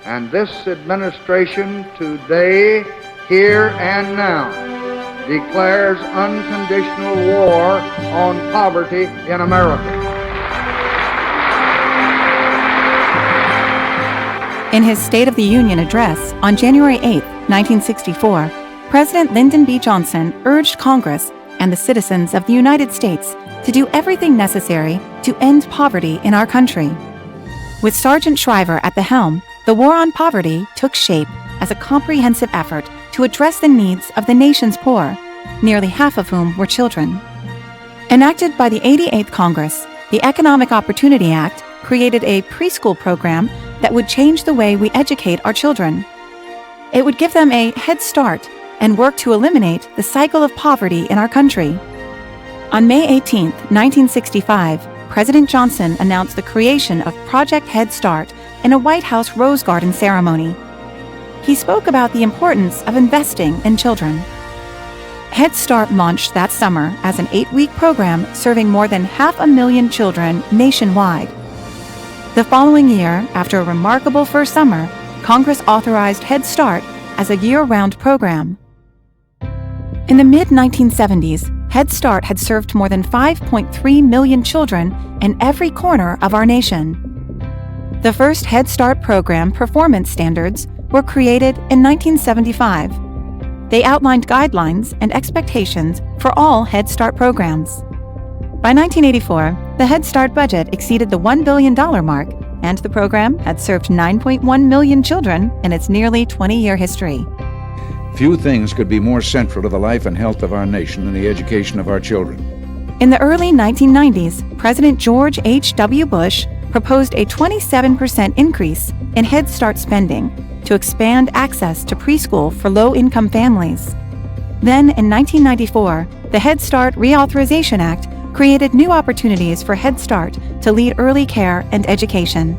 And this administration today, here and now, declares unconditional war on poverty in America. In his State of the Union address on January 8, 1964, President Lyndon B. Johnson urged Congress and the citizens of the United States to do everything necessary to end poverty in our country. With Sergeant Shriver at the helm, the war on poverty took shape as a comprehensive effort to address the needs of the nation's poor, nearly half of whom were children. Enacted by the 88th Congress, the Economic Opportunity Act created a preschool program that would change the way we educate our children. It would give them a head start and work to eliminate the cycle of poverty in our country. On May 18, 1965, President Johnson announced the creation of Project Head Start in a White House Rose Garden ceremony. He spoke about the importance of investing in children. Head Start launched that summer as an 8-week program serving more than 500,000 children nationwide. The following year, after a remarkable first summer, Congress authorized Head Start as a year-round program. In the mid-1970s, Head Start had served more than 5.3 million children in every corner of our nation. The first Head Start program performance standards were created in 1975. They outlined guidelines and expectations for all Head Start programs. By 1984, the Head Start budget exceeded the $1 billion mark, and the program had served 9.1 million children in its nearly 20-year history. Few things could be more central to the life and health of our nation than the education of our children. In the early 1990s, President George H.W. Bush proposed a 27% increase in Head Start spending to expand access to preschool for low-income families. Then, in 1994, the Head Start Reauthorization Act created new opportunities for Head Start to lead early care and education.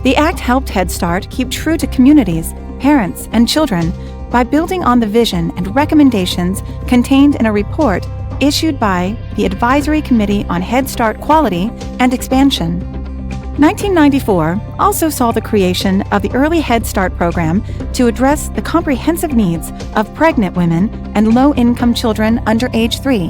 The act helped Head Start keep true to communities, parents, and children by building on the vision and recommendations contained in a report issued by the Advisory Committee on Head Start Quality and Expansion. 1994 also saw the creation of the Early Head Start program to address the comprehensive needs of pregnant women and low-income children under age 3.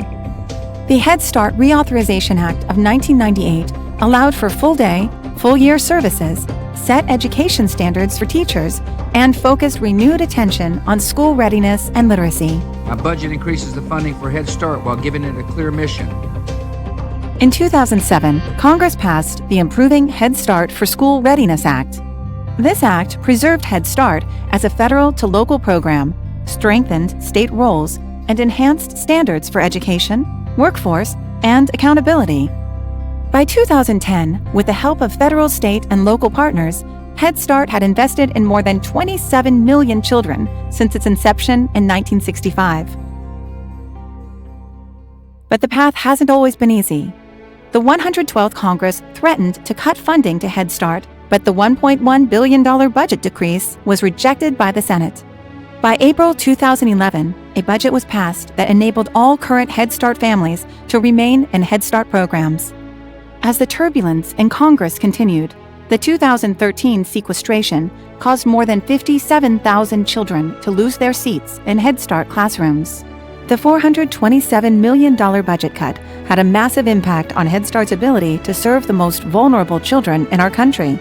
The Head Start Reauthorization Act of 1998 allowed for full-day, full-year services, set education standards for teachers, and focused renewed attention on school readiness and literacy. Our budget increases the funding for Head Start while giving it a clear mission. In 2007, Congress passed the Improving Head Start for School Readiness Act. This act preserved Head Start as a federal to local program, strengthened state roles, and enhanced standards for education, workforce, and accountability. By 2010, with the help of federal, state, and local partners, Head Start had invested in more than 27 million children since its inception in 1965. But the path hasn't always been easy. The 112th Congress threatened to cut funding to Head Start, but the $1.1 billion budget decrease was rejected by the Senate. By April 2011, a budget was passed that enabled all current Head Start families to remain in Head Start programs. As the turbulence in Congress continued, the 2013 sequestration caused more than 57,000 children to lose their seats in Head Start classrooms. The $427 million budget cut had a massive impact on Head Start's ability to serve the most vulnerable children in our country.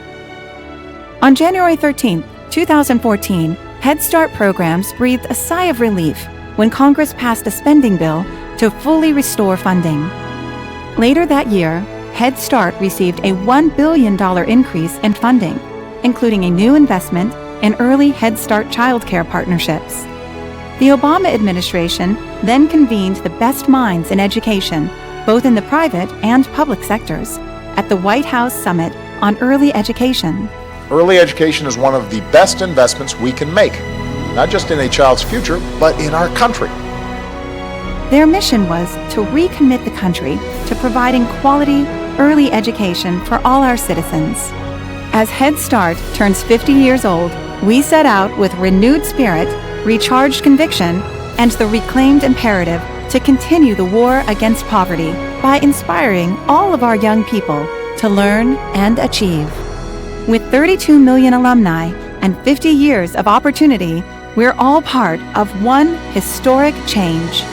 On January 13, 2014, Head Start programs breathed a sigh of relief when Congress passed a spending bill to fully restore funding. Later that year, Head Start received a $1 billion increase in funding, including a new investment in early Head Start childcare partnerships. The Obama administration then convened the best minds in education, both in the private and public sectors, at the White House Summit on Early Education. Early education is one of the best investments we can make, not just in a child's future, but in our country. Their mission was to recommit the country to providing quality, early education for all our citizens. As Head Start turns 50 years old, we set out with renewed spirit, recharged conviction, and the reclaimed imperative to continue the war against poverty by inspiring all of our young people to learn and achieve. With 32 million alumni and 50 years of opportunity, we're all part of one historic change.